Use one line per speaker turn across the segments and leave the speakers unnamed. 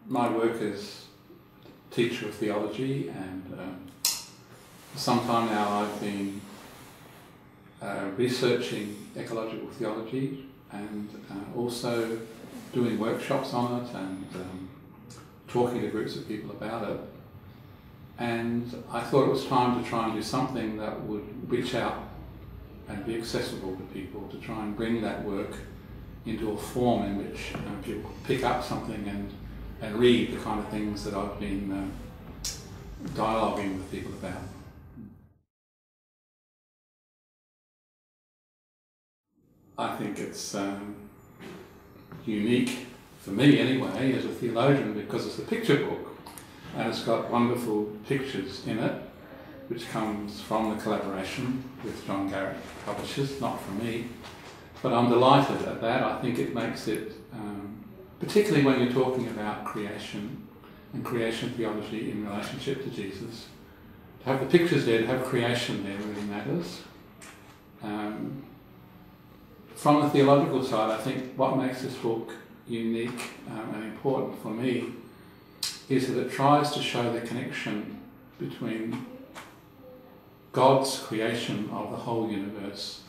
my work as teacher of theology, and for some time now I've been researching ecological theology and also doing workshops on it and talking to groups of people about it. And I thought it was time to try and do something that would reach out and be accessible to people, to try and bring that work into a form in which people pick up something and read the kind of things that I've been dialoguing with people about. I think it's unique, for me anyway, as a theologian, because it's a picture book and it's got wonderful pictures in it, which comes from the collaboration with Garratt Publishing, not from me. But I'm delighted at that. I think it makes it, particularly when you're talking about creation and creation theology in relationship to Jesus, to have the pictures there, to have creation there really matters. From the theological side, I think what makes this book unique and important for me is that it tries to show the connection between God's creation of the whole universe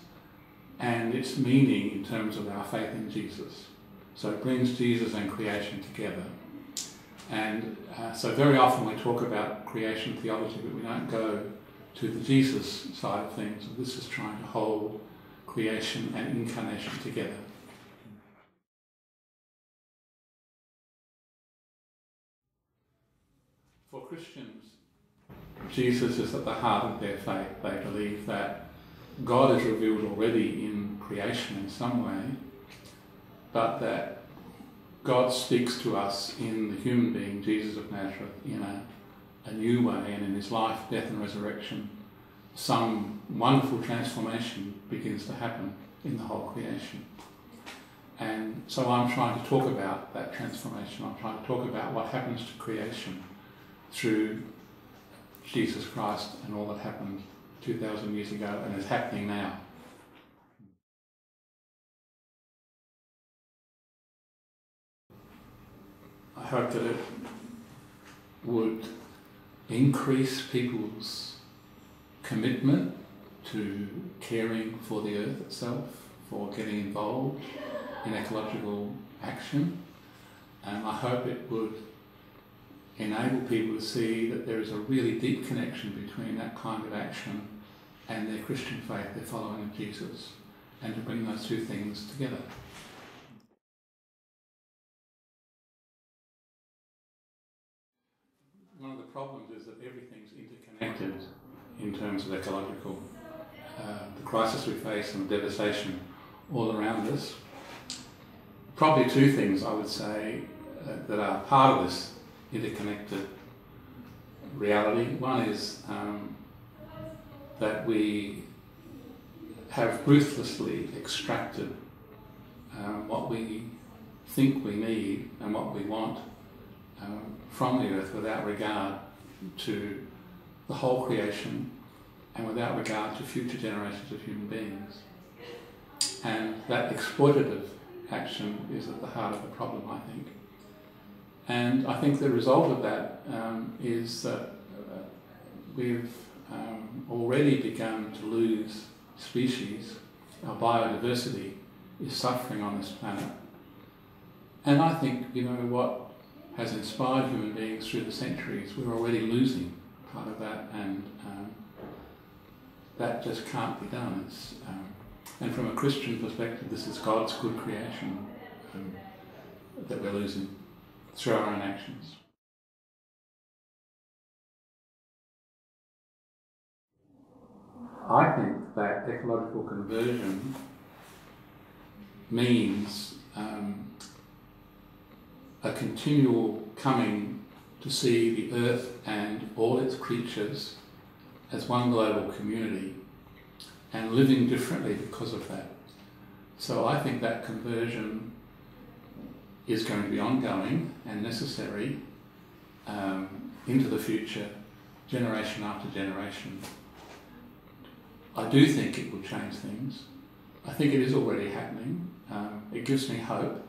and its meaning in terms of our faith in Jesus. So it brings Jesus and creation together. And so very often we talk about creation theology, but we don't go to the Jesus side of things. This is trying to hold creation and incarnation together. For Christians, Jesus is at the heart of their faith. They believe that God is revealed already in creation in some way, but that God speaks to us in the human being, Jesus of Nazareth, in a new way, and in his life, death and resurrection, some wonderful transformation begins to happen in the whole creation. And so I'm trying to talk about that transformation. I'm trying to talk about what happens to creation through Jesus Christ and all that happened 2,000 years ago and is happening now. I hope that it would increase people's commitment to caring for the earth itself, for getting involved in ecological action, and I hope it would enable people to see that there is a really deep connection between that kind of action and their Christian faith, their following of Jesus, and to bring those two things together. One of the problems is that everything's interconnected in terms of ecological. The crisis we face and the devastation all around us. Probably two things I would say that are part of this interconnected reality. One is that we have ruthlessly extracted what we think we need and what we want from the earth without regard to the whole creation and without regard to future generations of human beings. And that exploitative action is at the heart of the problem, I think. And I think the result of that is that we've already begun to lose species. Our biodiversity is suffering on this planet. And I think, what has inspired human beings through the centuries, we're already losing part of that, and that just can't be done. And from a Christian perspective, this is God's good creation that we're losing through our own actions. I think that ecological conversion means a continual coming to see the earth and all its creatures as one global community and living differently because of that. So I think that conversion is going to be ongoing and necessary into the future, generation after generation. I do think it will change things. I think it is already happening. It gives me hope.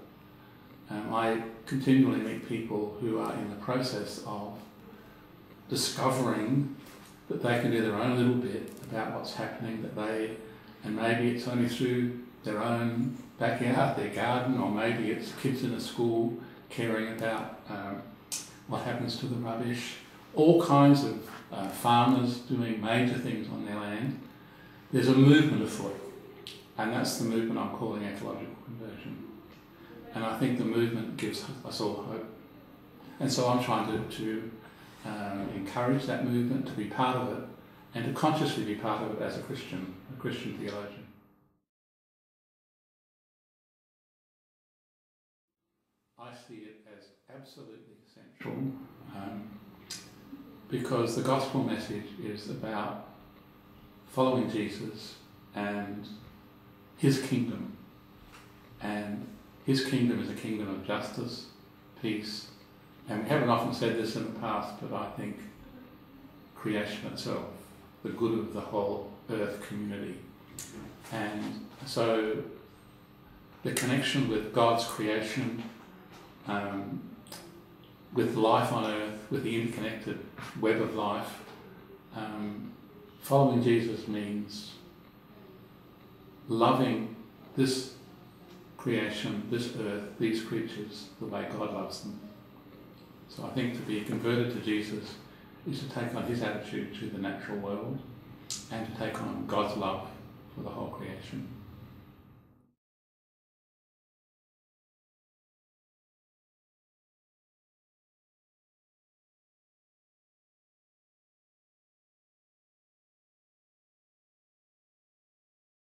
I continually meet people who are in the process of discovering that they can do their own little bit about what's happening, and maybe it's only through their own backyard, their garden, or maybe it's kids in a school caring about what happens to the rubbish. All kinds of farmers doing major things on their land. There's a movement afoot, and that's the movement I'm calling ecological conversion. And I think the movement gives us all hope. And so I'm trying to encourage that movement, to be part of it, and to consciously be part of it as a Christian theologian. I see it as absolutely essential because the gospel message is about following Jesus and his kingdom. And his kingdom is a kingdom of justice, peace, and we haven't often said this in the past, but I think creation itself, the good of the whole earth community. And so the connection with God's creation, with life on earth, with the interconnected web of life, following Jesus means loving this creation, this earth, these creatures, the way God loves them. So I think to be converted to Jesus is to take on his attitude to the natural world and to take on God's love for the whole creation.